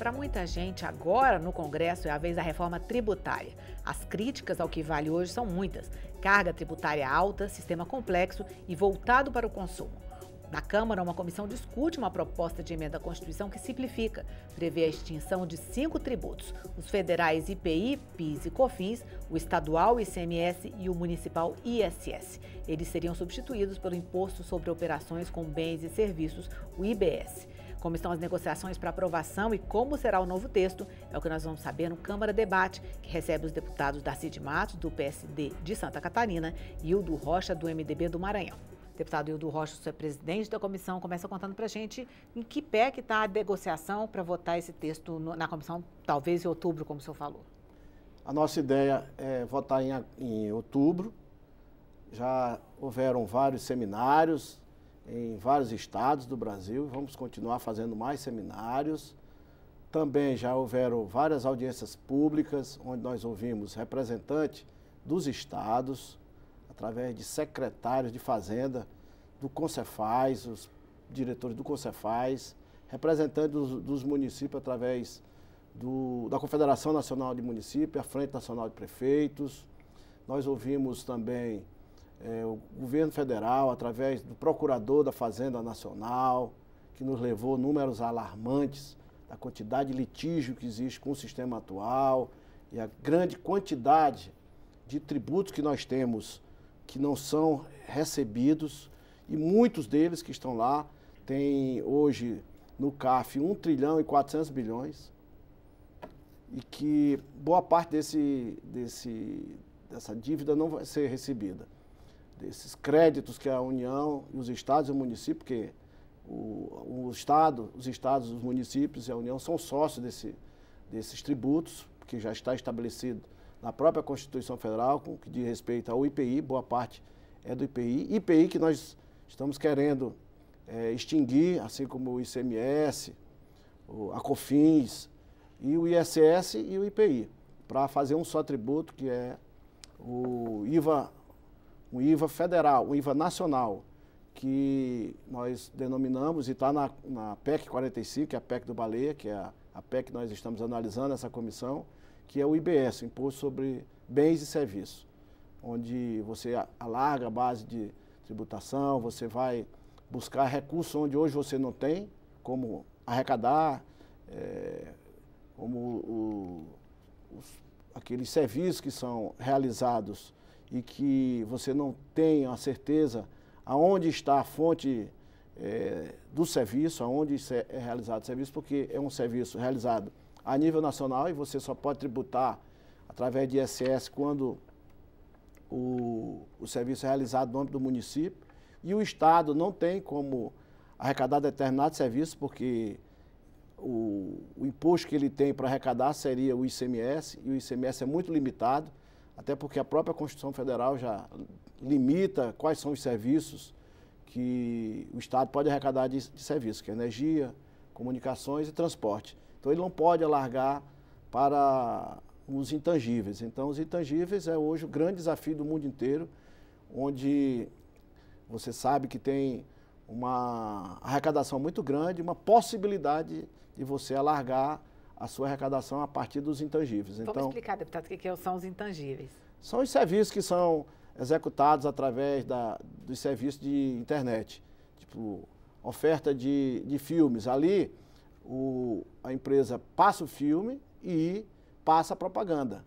Para muita gente, agora no Congresso é a vez da reforma tributária. As críticas ao que vale hoje são muitas. Carga tributária alta, sistema complexo e voltado para o consumo. Na Câmara, uma comissão discute uma proposta de emenda à Constituição que simplifica, prevê a extinção de 5 tributos: os federais IPI, PIS e COFINS, o estadual ICMS e o municipal ISS. Eles seriam substituídos pelo Imposto sobre Operações com Bens e Serviços, o IBS. Como estão as negociações para aprovação e como será o novo texto, é o que nós vamos saber no Câmara Debate, que recebe os deputados Darcy de Matos, do PSD de Santa Catarina, e Hildo Rocha, do MDB do Maranhão. Deputado Hildo Rocha, você é presidente da comissão, começa contando para a gente em que pé que está a negociação para votar esse texto na comissão, talvez em outubro, como o senhor falou. A nossa ideia é votar em outubro. Já houveram vários seminários em vários estados do Brasil, vamos continuar fazendo mais seminários. Também já houveram várias audiências públicas, onde nós ouvimos representantes dos estados, através de secretários de Fazenda, do Concefaz, os diretores do Concefaz, representantes dos municípios através da Confederação Nacional de Municípios, a Frente Nacional de Prefeitos. Nós ouvimos também o governo federal, através do procurador da Fazenda Nacional, que nos levou números alarmantes da quantidade de litígio que existe com o sistema atual e a grande quantidade de tributos que nós temos que não são recebidos, e muitos deles que estão lá têm hoje no CAF 1 trilhão e 400 bilhões, e que boa parte dessa dívida não vai ser recebida. Desses créditos que a União, os estados e o município, porque os estados, os municípios e a União são sócios desses tributos, que já está estabelecido na própria Constituição Federal, com o que diz respeito ao IPI, boa parte é do IPI. IPI que nós estamos querendo extinguir, assim como o ICMS, a COFINS, e o ISS e o IPI, para fazer um só tributo, que é o IVA federal, o IVA nacional, que nós denominamos, e está na PEC 45, que é a PEC do Baleia, que é a PEC que nós estamos analisando, essa comissão, que é o IBS, Imposto sobre Bens e Serviços, onde você alarga a base de tributação, você vai buscar recursos onde hoje você não tem, como arrecadar, como aqueles serviços que são realizados e que você não tem a certeza aonde está a fonte do serviço, aonde é realizado o serviço, porque é um serviço realizado a nível nacional e você só pode tributar através de ISS quando o serviço é realizado no âmbito do município, e o Estado não tem como arrecadar determinados serviços, porque o imposto que ele tem para arrecadar seria o ICMS, e o ICMS é muito limitado, até porque a própria Constituição Federal já limita quais são os serviços que o Estado pode arrecadar de serviços, que é energia, comunicações e transporte. Então ele não pode alargar para os intangíveis. Então os intangíveis é hoje o grande desafio do mundo inteiro, onde você sabe que tem uma arrecadação muito grande, uma possibilidade de você alargar a sua arrecadação a partir dos intangíveis. Vamos explicar, deputado, o que são os intangíveis. São os serviços que são executados através dos serviços de internet, tipo oferta de filmes. Ali a empresa passa o filme e passa a propaganda.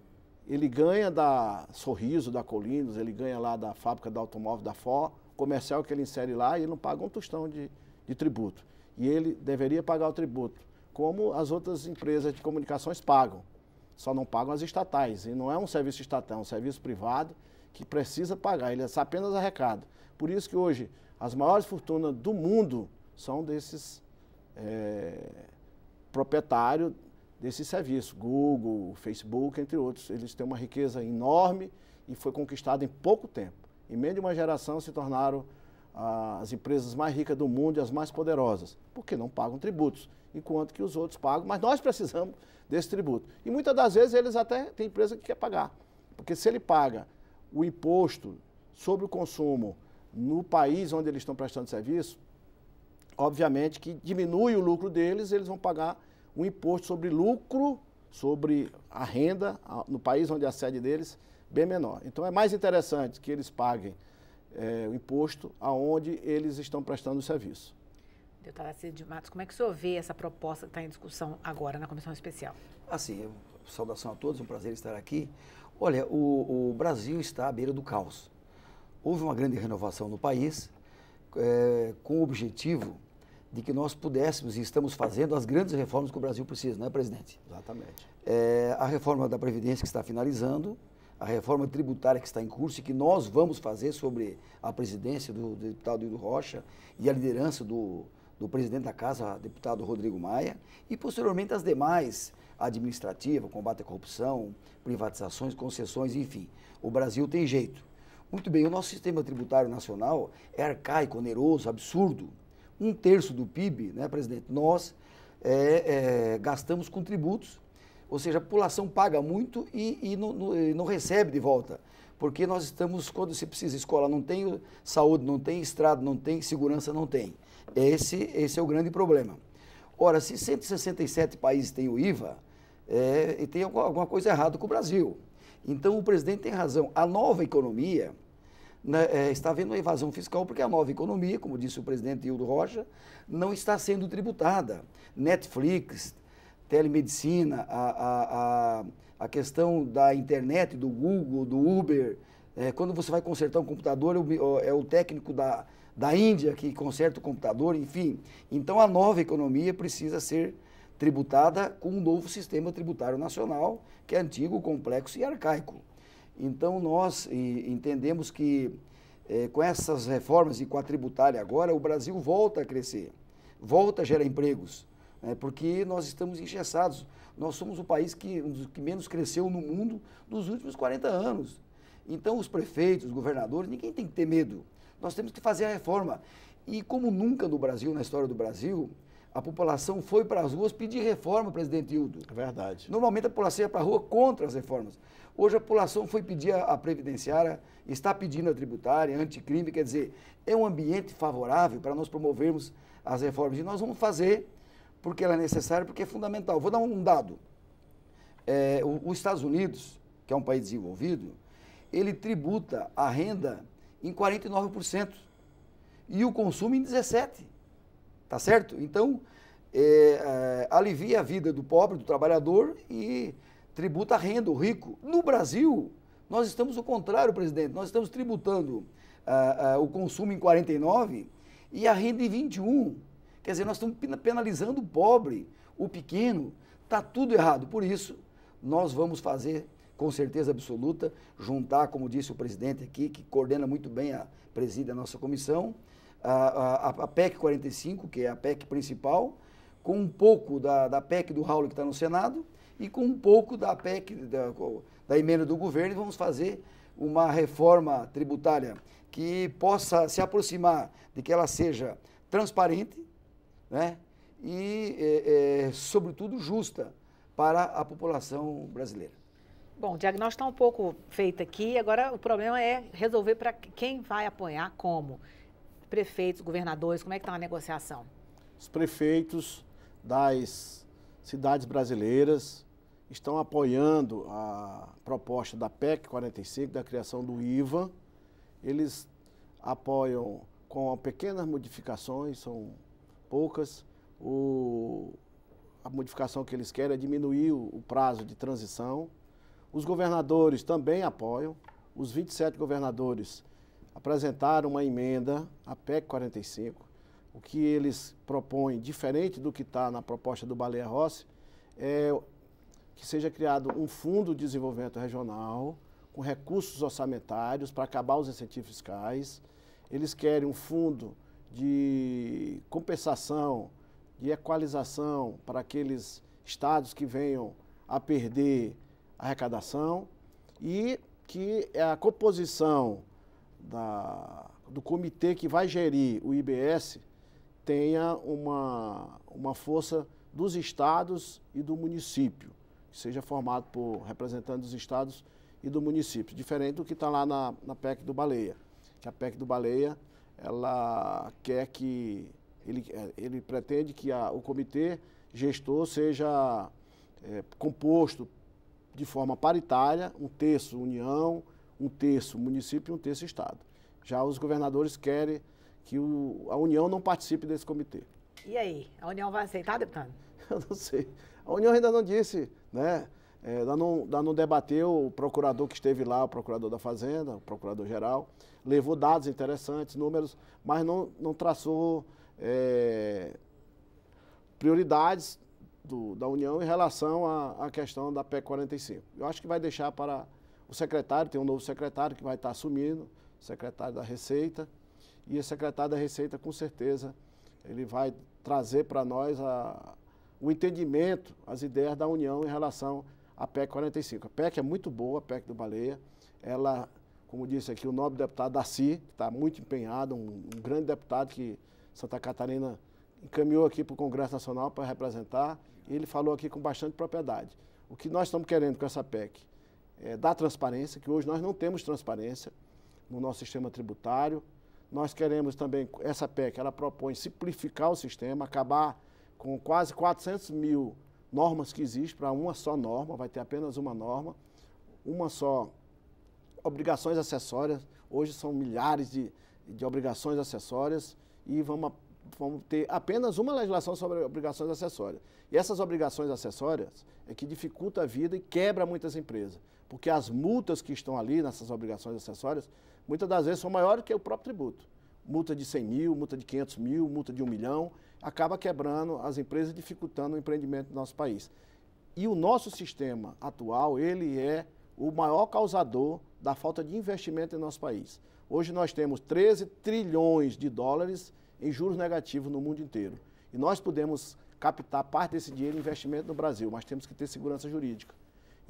Ele ganha da Sorriso, da Colinos, ele ganha lá da fábrica de automóvel da Ford, comercial que ele insere lá, e ele não paga um tostão de tributo. E ele deveria pagar o tributo, como as outras empresas de comunicações pagam. Só não pagam as estatais. E não é um serviço estatal, é um serviço privado que precisa pagar. Ele apenas arrecada. Por isso que hoje as maiores fortunas do mundo são desses proprietários desse serviço. Google, Facebook, entre outros. Eles têm uma riqueza enorme e foi conquistada em pouco tempo. Em meio de uma geração se tornaram as empresas mais ricas do mundo e as mais poderosas, porque não pagam tributos, enquanto que os outros pagam, mas nós precisamos desse tributo. E muitas das vezes eles até têm empresa que quer pagar, porque se ele paga o imposto sobre o consumo no país onde eles estão prestando serviço, obviamente que diminui o lucro deles, eles vão pagar um imposto sobre lucro, sobre a renda, no país onde é a sede deles, bem menor. Então é mais interessante que eles paguem o imposto aonde eles estão prestando o serviço. Deputada Cida de Matos, como é que o senhor vê essa proposta que está em discussão agora na Comissão Especial? Assim, saudação a todos, é um prazer estar aqui. Olha, o Brasil está à beira do caos. Houve uma grande renovação no país, com o objetivo de que nós pudéssemos e estamos fazendo as grandes reformas que o Brasil precisa, não é, presidente? Exatamente. A reforma da Previdência que está finalizando, a reforma tributária que está em curso e que nós vamos fazer sobre a presidência do deputado Hildo Rocha e a liderança do presidente da Casa, deputado Rodrigo Maia, e posteriormente as demais, administrativa, combate à corrupção, privatizações, concessões, enfim. O Brasil tem jeito. Muito bem, o nosso sistema tributário nacional é arcaico, oneroso, absurdo. 1/3 do PIB, né, presidente, nós gastamos com tributos, ou seja, a população paga muito e não recebe de volta. Porque nós estamos, quando se precisa, escola não tem, saúde não tem, estrada não tem, segurança não tem. Esse é o grande problema. Ora, se 167 países têm o IVA, tem alguma coisa errada com o Brasil. Então, o presidente tem razão. A nova economia, né, está havendo uma evasão fiscal porque a nova economia, como disse o presidente Hildo Rocha, não está sendo tributada. Netflix, telemedicina, a questão da internet, do Google, do Uber. Quando você vai consertar um computador, é o técnico da Índia que conserta o computador, enfim. Então, a nova economia precisa ser tributada com um novo sistema tributário nacional, que é antigo, complexo e arcaico. Então, nós entendemos que, com essas reformas e com a tributária agora, o Brasil volta a crescer, volta a gerar empregos, né, porque nós estamos engessados. Nós somos o país um dos que menos cresceu no mundo nos últimos 40 anos. Então, os prefeitos, os governadores, ninguém tem que ter medo. Nós temos que fazer a reforma. E como nunca no Brasil, na história do Brasil, a população foi para as ruas pedir reforma, presidente Hildo. É verdade. Normalmente a população ia para a rua contra as reformas. Hoje a população foi pedir a previdenciária, está pedindo a tributária, anticrime, quer dizer, é um ambiente favorável para nós promovermos as reformas. E nós vamos fazer porque ela é necessária, porque é fundamental. Vou dar um dado. Os Estados Unidos, que é um país desenvolvido, ele tributa a renda em 49% e o consumo em 17%. Tá certo? Então, alivia a vida do pobre, do trabalhador e tributa a renda, o rico. No Brasil, nós estamos ao contrário, presidente. Nós estamos tributando o consumo em 49% e a renda em 21%. Quer dizer, nós estamos penalizando o pobre, o pequeno. Está tudo errado. Por isso, nós vamos fazer, com certeza absoluta, juntar, como disse o presidente aqui, que coordena muito bem, preside a nossa comissão, a PEC 45, que é a PEC principal, com um pouco da PEC do Raul, que está no Senado, e com um pouco da PEC, da emenda do governo, e vamos fazer uma reforma tributária que possa se aproximar de que ela seja transparente, né, e, sobretudo, justa para a população brasileira. Bom, o diagnóstico está um pouco feito aqui, agora o problema é resolver para quem vai apoiar, como? Prefeitos, governadores, como é que está a negociação? Os prefeitos das cidades brasileiras estão apoiando a proposta da PEC 45, da criação do IVA. Eles apoiam com pequenas modificações, são poucas. A modificação que eles querem é diminuir o prazo de transição. Os governadores também apoiam. Os 27 governadores apresentaram uma emenda à PEC 45. O que eles propõem, diferente do que está na proposta do Baleia Rossi, é que seja criado um fundo de desenvolvimento regional com recursos orçamentários para acabar os incentivos fiscais. Eles querem um fundo de compensação, de equalização para aqueles estados que venham a perder a arrecadação e que a composição do comitê que vai gerir o IBS tenha uma força dos estados e do município, que seja formado por representantes dos estados e do município, diferente do que está lá na PEC do Baleia. Que a PEC do Baleia, ela quer que, ele pretende que o comitê gestor seja composto de forma paritária, 1/3 União, 1/3 município e 1/3 Estado. Já os governadores querem que a União não participe desse comitê. E aí, a União vai aceitar, deputado? Eu não sei. A União ainda não disse, né? Ainda não debateu. O procurador que esteve lá, o procurador da Fazenda, o procurador-geral, levou dados interessantes, números, mas não traçou prioridades da União em relação à questão da PEC 45. Eu acho que vai deixar para o secretário, tem um novo secretário que vai estar assumindo, o secretário da Receita, e esse secretário da Receita, com certeza, ele vai trazer para nós o entendimento, as ideias da União em relação à PEC 45. A PEC é muito boa, a PEC do Baleia. Ela, como disse aqui, o nobre deputado Darcy, que está muito empenhado, um grande deputado que Santa Catarina encaminhou aqui para o Congresso Nacional para representar, e ele falou aqui com bastante propriedade. O que nós estamos querendo com essa PEC é dar transparência, que hoje nós não temos transparência no nosso sistema tributário. Nós queremos também, essa PEC, ela propõe simplificar o sistema, acabar com quase 400 mil normas que existem para uma só norma, vai ter apenas uma norma, uma só obrigações acessórias. Hoje são milhares de obrigações acessórias e vamos ter apenas uma legislação sobre obrigações acessórias. E essas obrigações acessórias é que dificulta a vida e quebra muitas empresas, porque as multas que estão ali nessas obrigações acessórias, muitas das vezes são maiores que o próprio tributo. Multa de 100 mil, multa de 500 mil, multa de 1 milhão, acaba quebrando as empresas e dificultando o empreendimento do nosso país. E o nosso sistema atual, ele é o maior causador da falta de investimento em nosso país. Hoje nós temos 13 trilhões de dólares em juros negativos no mundo inteiro. E nós podemos captar parte desse dinheiro em investimento no Brasil, mas temos que ter segurança jurídica.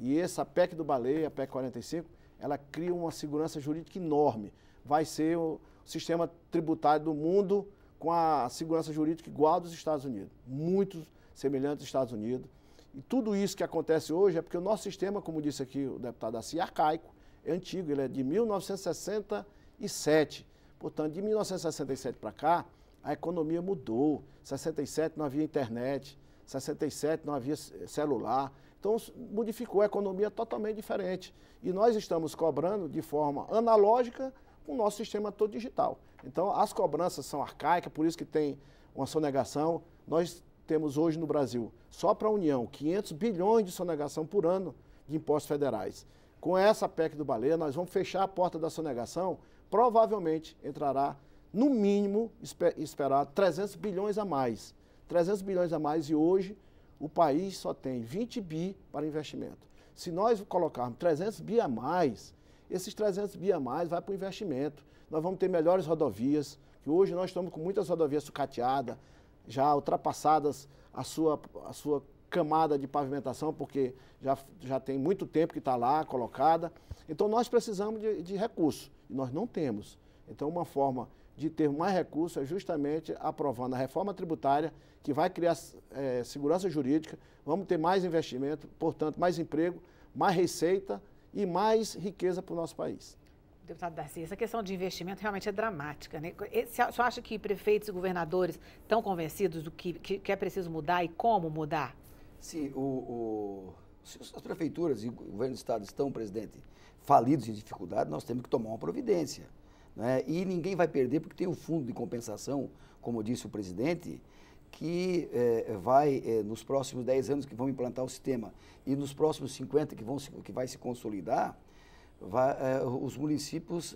E essa PEC do Baleia, a PEC 45, ela cria uma segurança jurídica enorme. Vai ser o sistema tributário do mundo com a segurança jurídica igual dos Estados Unidos, muito semelhante aos Estados Unidos. E tudo isso que acontece hoje é porque o nosso sistema, como disse aqui o deputado Darcy, é arcaico, é antigo, ele é de 1967. Portanto, de 1967 para cá, a economia mudou. Em 67 não havia internet, em 67 não havia celular. Então, modificou a economia totalmente diferente. E nós estamos cobrando de forma analógica com o nosso sistema todo digital. Então, as cobranças são arcaicas, por isso que tem uma sonegação. Nós temos hoje no Brasil, só para a União, 500 bilhões de sonegação por ano de impostos federais. Com essa PEC do Baleia, nós vamos fechar a porta da sonegação, provavelmente entrará, no mínimo, esperar 300 bilhões a mais. 300 bilhões a mais e hoje o país só tem 20 bi para investimento. Se nós colocarmos 300 bi a mais, esses 300 bi a mais vai para o investimento. Nós vamos ter melhores rodovias, que hoje nós estamos com muitas rodovias sucateadas, já ultrapassadas a sua camada de pavimentação, porque já tem muito tempo que está lá colocada. Então nós precisamos de recursos, e nós não temos. Então uma forma de ter mais recursos é justamente aprovando a reforma tributária, que vai criar segurança jurídica, vamos ter mais investimento, portanto mais emprego, mais receita e mais riqueza para o nosso país. Deputado Darcy, essa questão de investimento realmente é dramática, né? O senhor acha que prefeitos e governadores estão convencidos do que é preciso mudar e como mudar? Sim, se as prefeituras e o governo do Estado estão, presidente, falidos e em dificuldade, nós temos que tomar uma providência, né? E ninguém vai perder porque tem um fundo de compensação, como disse o presidente, que vai, nos próximos 10 anos que vão implantar o sistema e nos próximos 50 que vai se consolidar, os municípios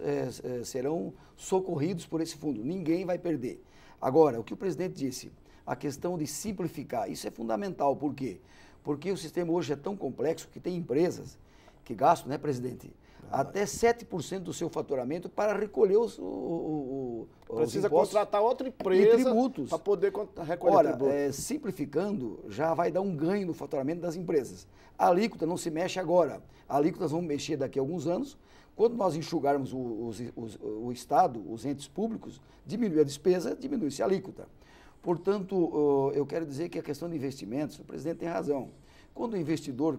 serão socorridos por esse fundo. Ninguém vai perder. Agora, o que o presidente disse, a questão de simplificar, isso é fundamental. Por quê? Porque o sistema hoje é tão complexo que tem empresas que gastam, né, presidente? Até 7% do seu faturamento para recolher os Precisa contratar outra empresa para poder recolher tributos. Simplificando, já vai dar um ganho no faturamento das empresas. A alíquota não se mexe agora. A alíquota nós vamos mexer daqui a alguns anos. Quando nós enxugarmos o Estado, os entes públicos, diminuir a despesa, diminui-se a alíquota. Portanto, eu quero dizer que a questão de investimentos, o presidente tem razão. Quando o investidor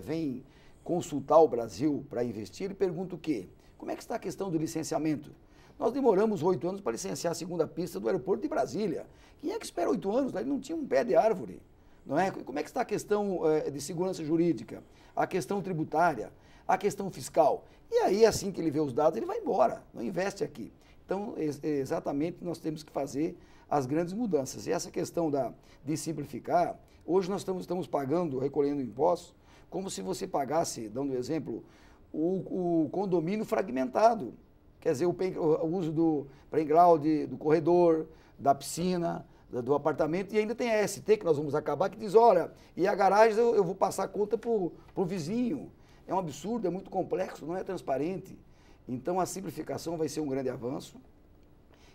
vem consultar o Brasil para investir, ele pergunta o quê? Como é que está a questão do licenciamento? Nós demoramos 8 anos para licenciar a segunda pista do aeroporto de Brasília. Quem é que espera 8 anos? Ele não tinha um pé de árvore. não é? Como é que está a questão de segurança jurídica, a questão tributária, a questão fiscal? E aí, assim que ele vê os dados, ele vai embora, não investe aqui. Então, exatamente, nós temos que fazer as grandes mudanças. E essa questão de simplificar, hoje nós estamos pagando, recolhendo impostos, como se você pagasse, dando exemplo, o condomínio fragmentado. Quer dizer, o uso do playground, do corredor, da piscina, do apartamento, e ainda tem a ST que nós vamos acabar, que diz, olha, e a garagem eu vou passar a conta para o vizinho. É um absurdo, é muito complexo, não é transparente. Então a simplificação vai ser um grande avanço.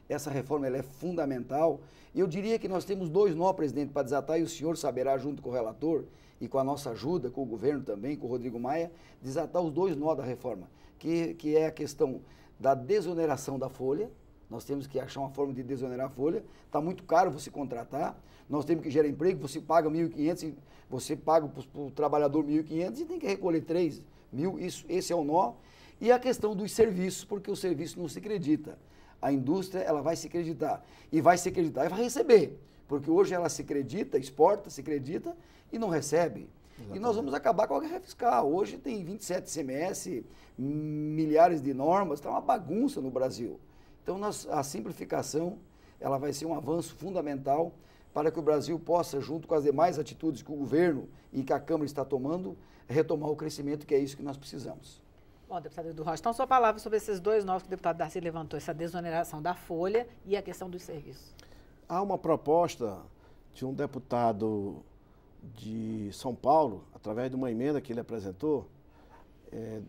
Essa reforma ela é fundamental. E eu diria que nós temos 2 nós, presidente, para desatar, e o senhor saberá, junto com o relator, e com a nossa ajuda, com o governo também, com o Rodrigo Maia, desatar os 2 nós da reforma, que é a questão da desoneração da folha. Nós temos que achar uma forma de desonerar a folha. Está muito caro você contratar. Nós temos que gerar emprego. Você paga 1.500, você paga para o trabalhador 1.500 e tem que recolher 3.000. Esse é o nó. E a questão dos serviços, porque o serviço não se acredita. A indústria ela vai se acreditar. E vai se acreditar e vai receber. Porque hoje ela se acredita, exporta, se acredita e não recebe. Exatamente. E nós vamos acabar com a guerra fiscal. Hoje tem 27 CMS, milhares de normas. Está uma bagunça no Brasil. Então, a simplificação ela vai ser um avanço fundamental para que o Brasil possa, junto com as demais atitudes que o governo e que a Câmara está tomando, retomar o crescimento, que é isso que nós precisamos. Bom, deputado Edu Rocha, então sua palavra sobre esses 2 nós que o deputado Darcy levantou, essa desoneração da folha e a questão dos serviços. Há uma proposta de um deputado de São Paulo, através de uma emenda que ele apresentou,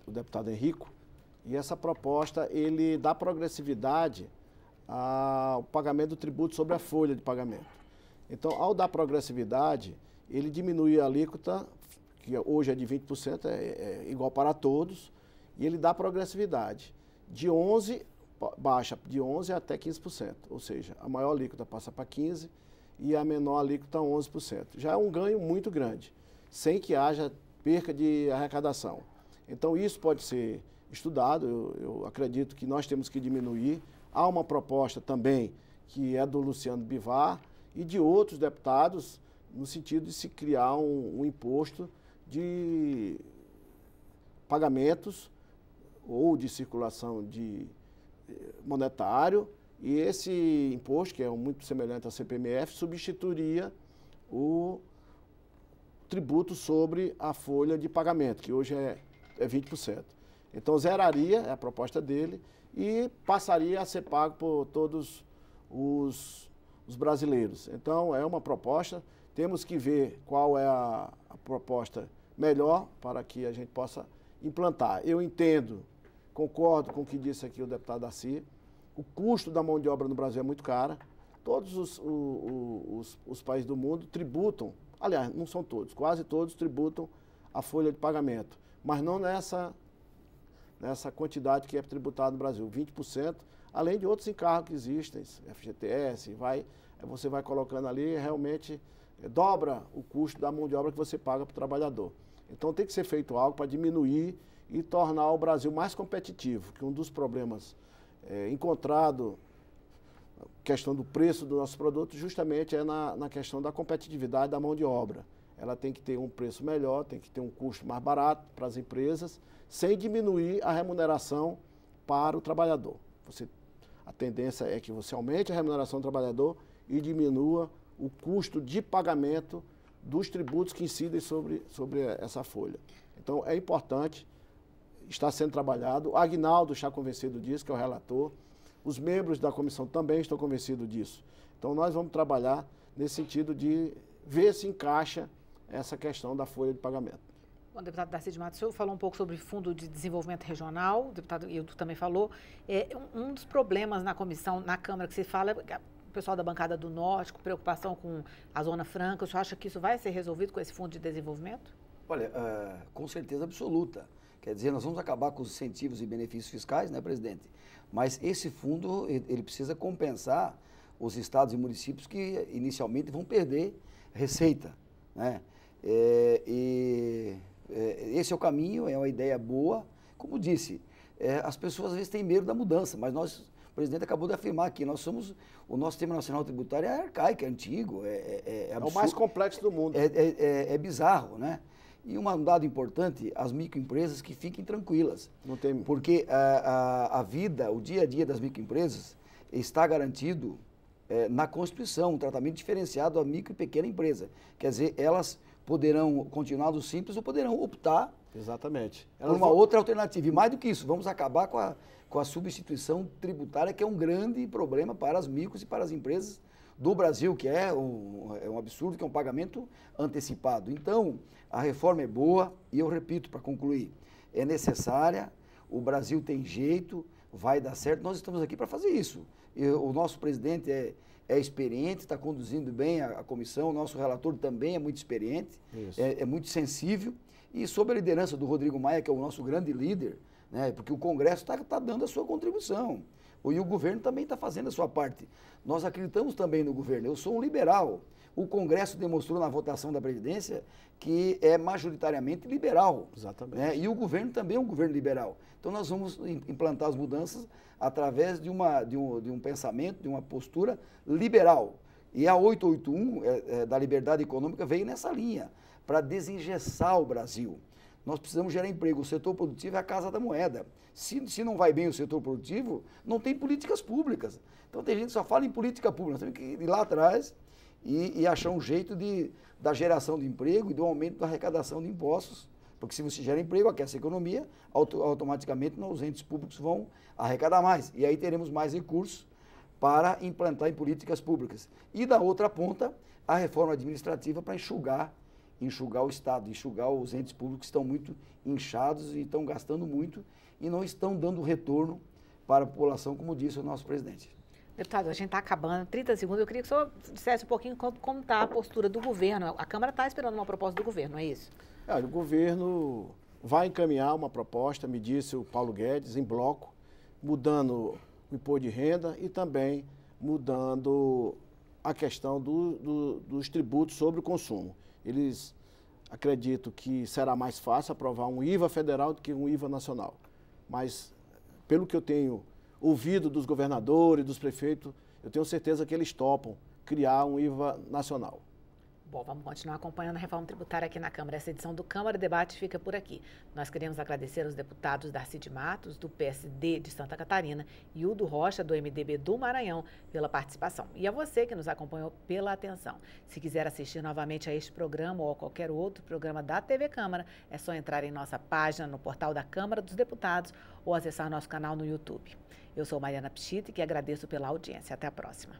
o deputado Henrico, e essa proposta, ele dá progressividade ao pagamento do tributo sobre a folha de pagamento. Então, ao dar progressividade, ele diminui a alíquota, que hoje é de 20%, é igual para todos, e ele dá progressividade. Baixa de 11% até 15%, ou seja, a maior alíquota passa para 15% e a menor alíquota 11%. Já é um ganho muito grande, sem que haja perca de arrecadação. Então, isso pode ser estudado, eu acredito que nós temos que diminuir. Há uma proposta também que é do Luciano Bivar e de outros deputados no sentido de se criar um imposto de pagamentos ou de circulação de monetário, e esse imposto, que é muito semelhante ao CPMF, substituiria o tributo sobre a folha de pagamento, que hoje é 20%. Então, zeraria, é a proposta dele, e passaria a ser pago por todos os brasileiros. Então, é uma proposta, temos que ver qual é a proposta melhor para que a gente possa implantar. Eu entendo, concordo com o que disse aqui o deputado Darcy, o custo da mão de obra no Brasil é muito cara, todos os países do mundo tributam, aliás, não são todos, quase todos tributam a folha de pagamento, mas não nessa quantidade que é tributada no Brasil, 20%, além de outros encargos que existem, FGTS, você vai colocando ali, realmente dobra o custo da mão de obra que você paga para o trabalhador. Então tem que ser feito algo para diminuir e tornar o Brasil mais competitivo, que um dos problemas encontrado, questão do preço do nosso produto, justamente é na questão da competitividade da mão de obra. Ela tem que ter um preço melhor, tem que ter um custo mais barato para as empresas, sem diminuir a remuneração para o trabalhador. A tendência é que você aumente a remuneração do trabalhador e diminua o custo de pagamento dos tributos que incidem sobre essa folha. Então, é importante, está sendo trabalhado. O Aguinaldo está convencido disso, que é o relator. Os membros da comissão também estão convencidos disso. Então, nós vamos trabalhar nesse sentido de ver se encaixa essa questão da folha de pagamento. Bom, deputado Darcy de Matos, o senhor falou um pouco sobre o Fundo de Desenvolvimento Regional, o deputado Hildo também falou. Um dos problemas na comissão, na Câmara, que se fala, é o pessoal da bancada do Norte, com preocupação com a Zona Franca. O senhor acha que isso vai ser resolvido com esse Fundo de Desenvolvimento? Olha, com certeza absoluta. Quer dizer, nós vamos acabar com os incentivos e benefícios fiscais, né, presidente? Mas esse fundo, ele precisa compensar os estados e municípios que inicialmente vão perder receita, né? Esse é o caminho, é uma ideia boa. Como disse, as pessoas às vezes têm medo da mudança, mas nós O presidente acabou de afirmar aqui, o nosso sistema nacional tributário é arcaico, é antigo, é o mais complexo do mundo. É bizarro, né? E um dado importante, as microempresas que fiquem tranquilas. Não tem... Porque a vida, o dia a dia das microempresas está garantido na Constituição, um tratamento diferenciado à micro e pequena empresa. Quer dizer, elas poderão continuar do simples ou poderão optar exatamente por uma outra alternativa. E mais do que isso, vamos acabar com a substituição tributária, que é um grande problema para as micros e para as empresas do Brasil, que é um absurdo, que é um pagamento antecipado. Então, a reforma é boa e eu repito, para concluir, é necessária, o Brasil tem jeito, vai dar certo, nós estamos aqui para fazer isso. O nosso presidente é experiente, está conduzindo bem a comissão, o nosso relator também é muito experiente, é muito sensível, e sob a liderança do Rodrigo Maia, que é o nosso grande líder, né, porque o Congresso está dando a sua contribuição, e o governo também está fazendo a sua parte. Nós acreditamos também no governo, eu sou um liberal, o Congresso demonstrou na votação da Previdência que é majoritariamente liberal. Exatamente. Né, e o governo também é um governo liberal. Então nós vamos implantar as mudanças através de um pensamento, de uma postura liberal. E a 881 da liberdade econômica veio nessa linha, para desengessar o Brasil. Nós precisamos gerar emprego. O setor produtivo é a casa da moeda. Se não vai bem o setor produtivo, não tem políticas públicas. Então tem gente que só fala em política pública. Nós temos que ir lá atrás e achar um jeito da geração de emprego e do aumento da arrecadação de impostos. Porque se você gera emprego, aquece a economia, automaticamente os entes públicos vão arrecadar mais. E aí teremos mais recursos para implantar em políticas públicas. E da outra ponta, a reforma administrativa para enxugar o Estado, enxugar os entes públicos que estão muito inchados e estão gastando muito e não estão dando retorno para a população, como disse o nosso presidente. Deputado, a gente está acabando, 30 segundos, eu queria que o senhor dissesse um pouquinho como está a postura do governo. A Câmara está esperando uma proposta do governo, não é isso? O governo vai encaminhar uma proposta, me disse o Paulo Guedes, em bloco, mudando o imposto de renda e também mudando a questão dos tributos sobre o consumo. Eles acreditam que será mais fácil aprovar um IVA federal do que um IVA nacional. Mas, pelo que eu tenho ouvido dos governadores, dos prefeitos, eu tenho certeza que eles topam criar um IVA nacional. Bom, vamos continuar acompanhando a reforma tributária aqui na Câmara. Essa edição do Câmara Debate fica por aqui. Nós queremos agradecer aos deputados Darcy de Matos, do PSD de Santa Catarina, e Udo Rocha, do MDB do Maranhão, pela participação. E a você que nos acompanhou pela atenção. Se quiser assistir novamente a este programa ou a qualquer outro programa da TV Câmara, é só entrar em nossa página no portal da Câmara dos Deputados ou acessar nosso canal no YouTube. Eu sou Mariana Pschit, que agradeço pela audiência. Até a próxima.